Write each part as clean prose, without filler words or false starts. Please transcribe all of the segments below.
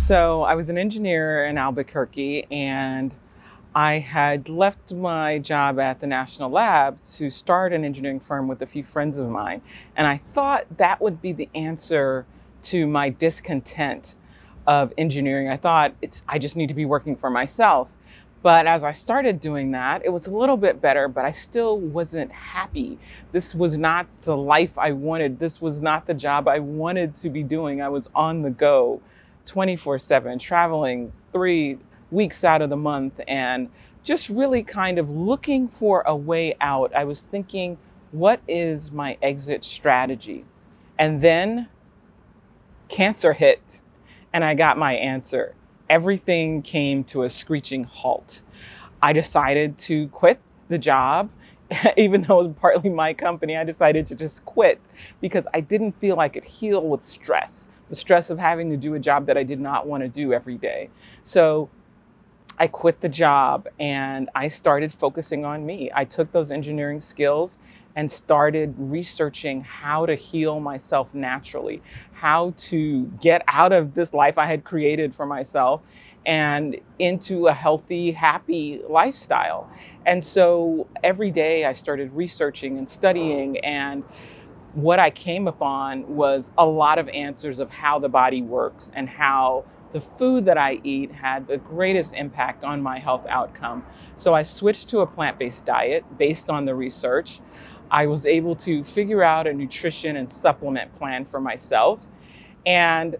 So I was an engineer in Albuquerque, and I had left my job at the national lab to start an engineering firm with a few friends of mine. And I thought that would be the answer to my discontent of engineering. I thought I just need to be working for myself. But as I started doing that, it was a little bit better, but I still wasn't happy. This was not the life I wanted. This was not the job I wanted to be doing. I was on the go 24/7, traveling 3 weeks out of the month and just really kind of looking for a way out. I was thinking, what is my exit strategy? And then cancer hit and I got my answer. Everything came to a screeching halt. I decided to quit the job. Even though it was partly my company, I decided to just quit because I didn't feel I could heal with stress, the stress of having to do a job that I did not want to do every day. So I quit the job and I started focusing on me. I took those engineering skills and started researching how to heal myself naturally, how to get out of this life I had created for myself and into a healthy, happy lifestyle. And so every day I started researching and studying, and what I came upon was a lot of answers of how the body works and how the food that I eat had the greatest impact on my health outcome. So I switched to a plant-based diet based on the research. I was able to figure out a nutrition and supplement plan for myself. And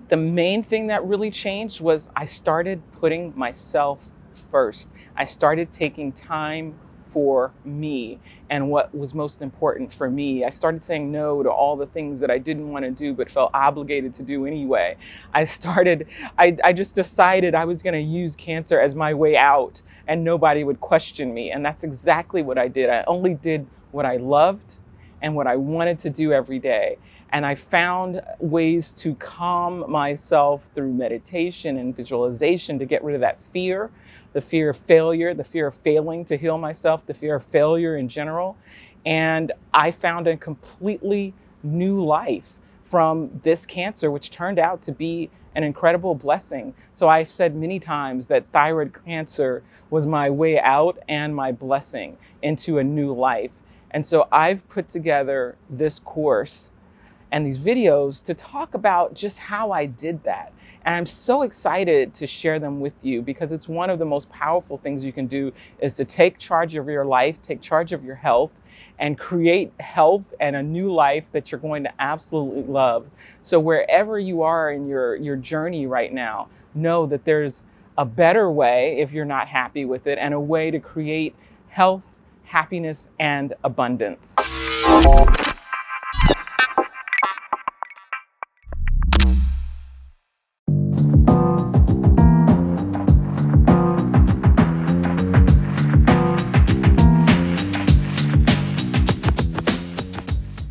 the main thing that really changed was I started putting myself first. I started taking time for me and what was most important for me. I started saying no to all the things that I didn't want to do but felt obligated to do anyway. I just decided I was going to use cancer as my way out and nobody would question me. And that's exactly what I did. I only did what I loved and what I wanted to do every day. And I found ways to calm myself through meditation and visualization to get rid of that fear, the fear of failure, the fear of failing to heal myself, the fear of failure in general. And I found a completely new life from this cancer, which turned out to be an incredible blessing. So I've said many times that thyroid cancer was my way out and my blessing into a new life. And so I've put together this course and these videos to talk about just how I did that. And I'm so excited to share them with you because it's one of the most powerful things you can do is to take charge of your life, take charge of your health, and create health and a new life that you're going to absolutely love. So wherever you are in your journey right now, know that there's a better way if you're not happy with it and a way to create health, happiness, and abundance.